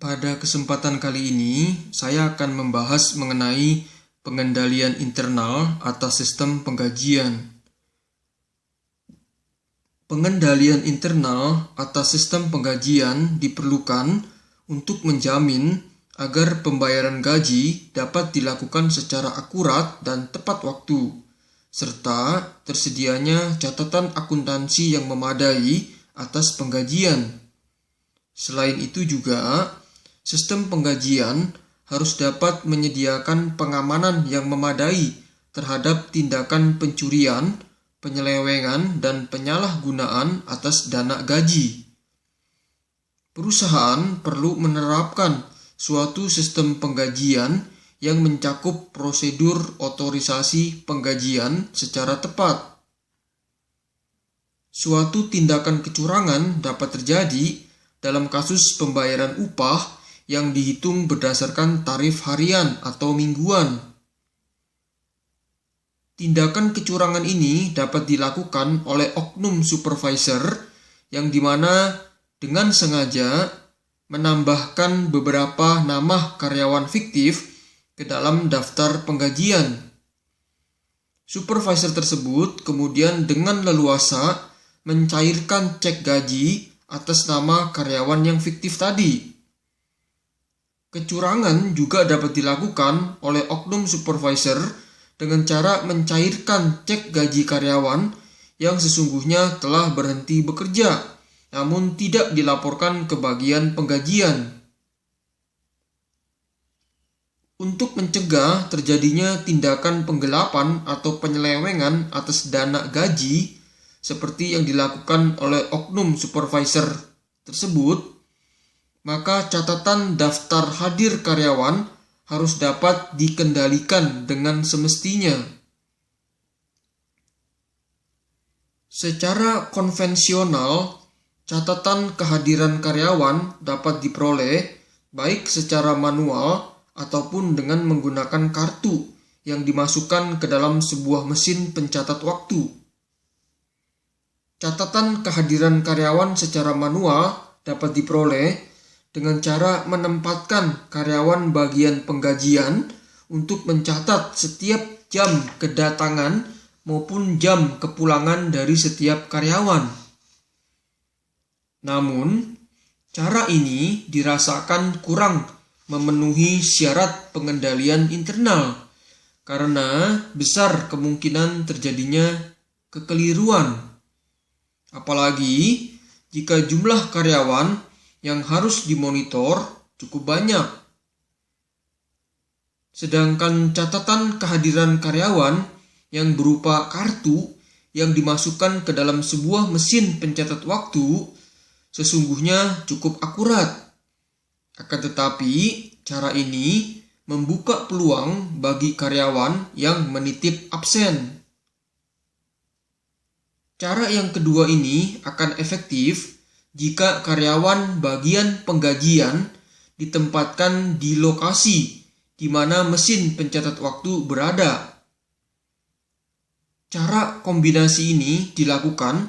Pada kesempatan kali ini, saya akan membahas mengenai pengendalian internal atas sistem penggajian. Pengendalian internal atas sistem penggajian diperlukan untuk menjamin agar pembayaran gaji dapat dilakukan secara akurat dan tepat waktu, serta tersedianya catatan akuntansi yang memadai atas penggajian. Selain itu juga, sistem penggajian harus dapat menyediakan pengamanan yang memadai terhadap tindakan pencurian, penyelewengan, dan penyalahgunaan atas dana gaji. Perusahaan perlu menerapkan suatu sistem penggajian yang mencakup prosedur otorisasi penggajian secara tepat. Suatu tindakan kecurangan dapat terjadi dalam kasus pembayaran upah yang dihitung berdasarkan tarif harian atau mingguan. Tindakan kecurangan ini dapat dilakukan oleh oknum supervisor yang dimana dengan sengaja menambahkan beberapa nama karyawan fiktif ke dalam daftar penggajian. Supervisor tersebut kemudian dengan leluasa mencairkan cek gaji atas nama karyawan yang fiktif tadi. Kecurangan juga dapat dilakukan oleh oknum supervisor dengan cara mencairkan cek gaji karyawan yang sesungguhnya telah berhenti bekerja, namun tidak dilaporkan ke bagian penggajian. Untuk mencegah terjadinya tindakan penggelapan atau penyelewengan atas dana gaji, seperti yang dilakukan oleh oknum supervisor tersebut, maka catatan daftar hadir karyawan harus dapat dikendalikan dengan semestinya. Secara konvensional, catatan kehadiran karyawan dapat diperoleh baik secara manual ataupun dengan menggunakan kartu yang dimasukkan ke dalam sebuah mesin pencatat waktu. Catatan kehadiran karyawan secara manual dapat diperoleh dengan cara menempatkan karyawan bagian penggajian untuk mencatat setiap jam kedatangan maupun jam kepulangan dari setiap karyawan. Namun, cara ini dirasakan kurang memenuhi syarat pengendalian internal karena besar kemungkinan terjadinya kekeliruan. Apalagi jika jumlah karyawan yang harus dimonitor cukup banyak. Sedangkan catatan kehadiran karyawan yang berupa kartu yang dimasukkan ke dalam sebuah mesin pencatat waktu sesungguhnya cukup akurat. Akan tetapi, cara ini membuka peluang bagi karyawan yang menitip absen. Cara yang kedua ini akan efektif jika karyawan bagian penggajian ditempatkan di lokasi di mana mesin pencatat waktu berada. Cara kombinasi ini dilakukan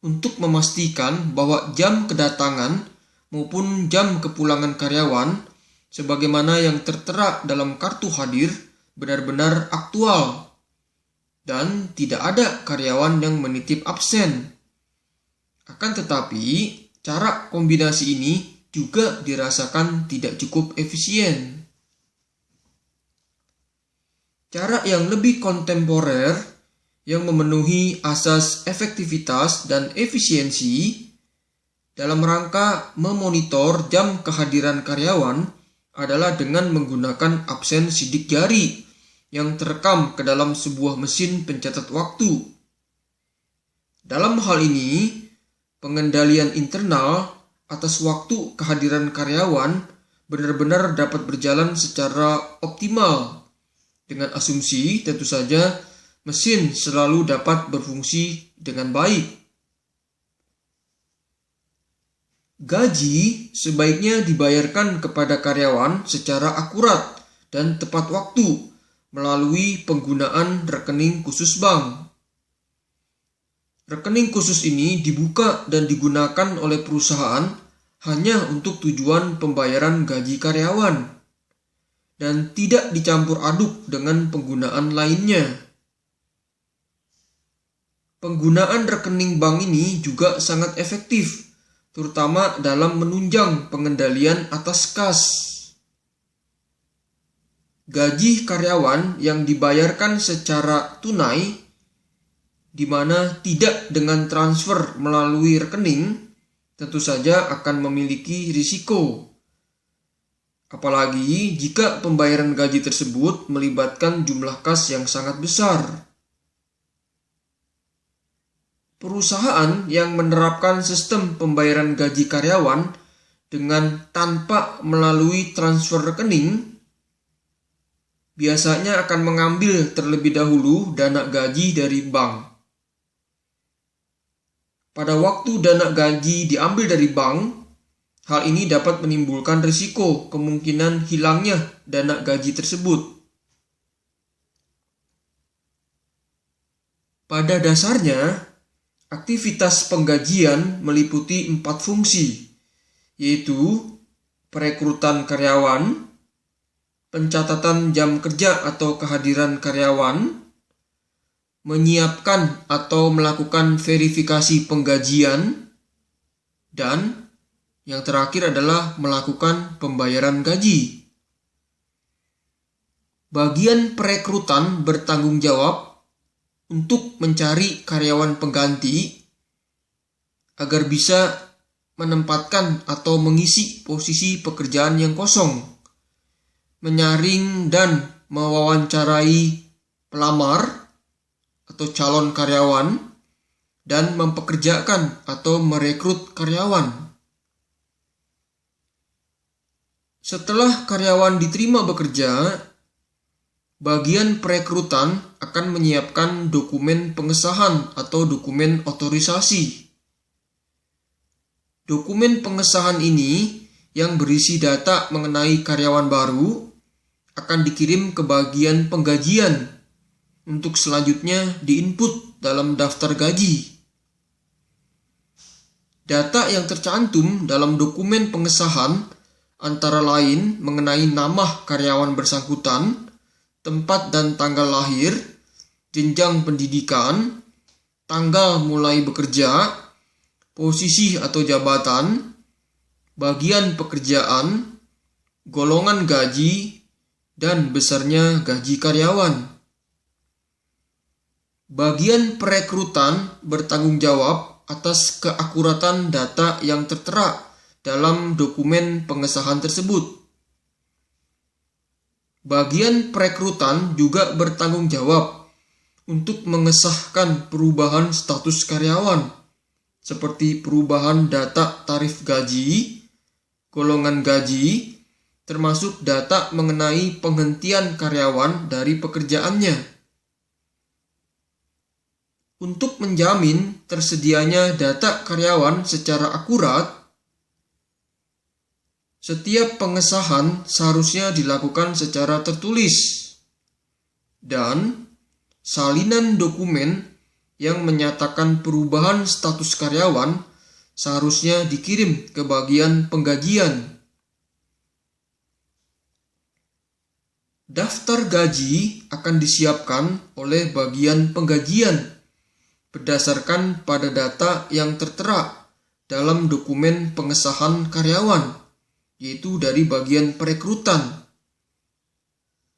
untuk memastikan bahwa jam kedatangan maupun jam kepulangan karyawan sebagaimana yang tertera dalam kartu hadir benar-benar aktual dan tidak ada karyawan yang menitip absen. Akan tetapi, cara kombinasi ini juga dirasakan tidak cukup efisien. Cara yang lebih kontemporer yang memenuhi asas efektivitas dan efisiensi dalam rangka memonitor jam kehadiran karyawan adalah dengan menggunakan absen sidik jari yang terekam ke dalam sebuah mesin pencatat waktu. Dalam hal ini, pengendalian internal atas waktu kehadiran karyawan benar-benar dapat berjalan secara optimal. Dengan asumsi tentu saja mesin selalu dapat berfungsi dengan baik. Gaji sebaiknya dibayarkan kepada karyawan secara akurat dan tepat waktu melalui penggunaan rekening khusus bank. Rekening khusus ini dibuka dan digunakan oleh perusahaan hanya untuk tujuan pembayaran gaji karyawan dan tidak dicampur aduk dengan penggunaan lainnya. Penggunaan rekening bank ini juga sangat efektif, terutama dalam menunjang pengendalian atas kas. Gaji karyawan yang dibayarkan secara tunai, di mana tidak dengan transfer melalui rekening, tentu saja akan memiliki risiko. Apalagi jika pembayaran gaji tersebut melibatkan jumlah kas yang sangat besar. Perusahaan yang menerapkan sistem pembayaran gaji karyawan dengan tanpa melalui transfer rekening biasanya akan mengambil terlebih dahulu dana gaji dari bank. Pada waktu dana gaji diambil dari bank, hal ini dapat menimbulkan risiko kemungkinan hilangnya dana gaji tersebut. Pada dasarnya, aktivitas penggajian meliputi 4 fungsi, yaitu perekrutan karyawan, pencatatan jam kerja atau kehadiran karyawan, menyiapkan atau melakukan verifikasi penggajian, dan yang terakhir adalah melakukan pembayaran gaji. Bagian perekrutan bertanggung jawab untuk mencari karyawan pengganti agar bisa menempatkan atau mengisi posisi pekerjaan yang kosong, menyaring dan mewawancarai pelamar atau calon karyawan, dan mempekerjakan atau merekrut karyawan. Setelah karyawan diterima bekerja, bagian perekrutan akan menyiapkan dokumen pengesahan atau dokumen otorisasi. Dokumen pengesahan ini yang berisi data mengenai karyawan baru akan dikirim ke bagian penggajian untuk selanjutnya diinput dalam daftar gaji. Data yang tercantum dalam dokumen pengesahan antara lain mengenai nama karyawan bersangkutan, tempat dan tanggal lahir, jenjang pendidikan, tanggal mulai bekerja, posisi atau jabatan, bagian pekerjaan, golongan gaji, dan besarnya gaji karyawan. Bagian perekrutan bertanggung jawab atas keakuratan data yang tertera dalam dokumen pengesahan tersebut. Bagian perekrutan juga bertanggung jawab untuk mengesahkan perubahan status karyawan, seperti perubahan data tarif gaji, golongan gaji, termasuk data mengenai penghentian karyawan dari pekerjaannya. Untuk menjamin tersedianya data karyawan secara akurat, setiap pengesahan seharusnya dilakukan secara tertulis, dan salinan dokumen yang menyatakan perubahan status karyawan seharusnya dikirim ke bagian penggajian. Daftar gaji akan disiapkan oleh bagian penggajian berdasarkan pada data yang tertera dalam dokumen pengesahan karyawan, yaitu dari bagian perekrutan,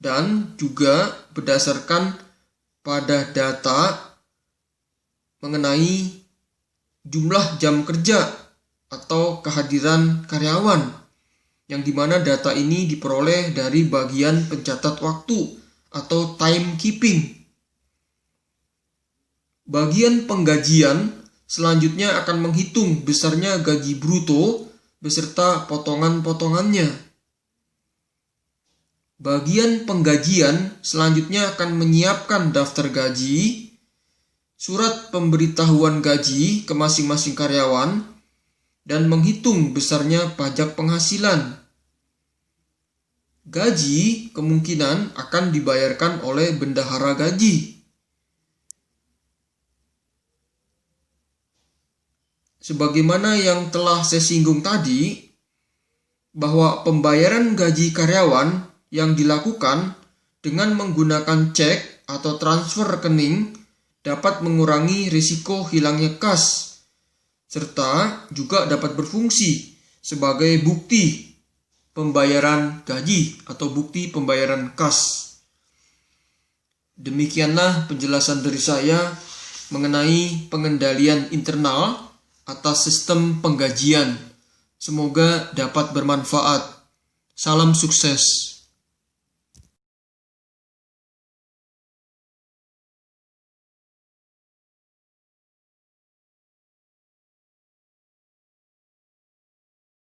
dan juga berdasarkan pada data mengenai jumlah jam kerja atau kehadiran karyawan, yang dimana data ini diperoleh dari bagian pencatat waktu atau timekeeping. Bagian penggajian selanjutnya akan menghitung besarnya gaji bruto beserta potongan-potongannya. Bagian penggajian selanjutnya akan menyiapkan daftar gaji, surat pemberitahuan gaji ke masing-masing karyawan, dan menghitung besarnya pajak penghasilan. Gaji kemungkinan akan dibayarkan oleh bendahara gaji. Sebagaimana yang telah saya singgung tadi, bahwa pembayaran gaji karyawan yang dilakukan dengan menggunakan cek atau transfer rekening dapat mengurangi risiko hilangnya kas, serta juga dapat berfungsi sebagai bukti pembayaran gaji atau bukti pembayaran kas. Demikianlah penjelasan dari saya mengenai pengendalian internal atas sistem penggajian. Semoga dapat bermanfaat. Salam sukses.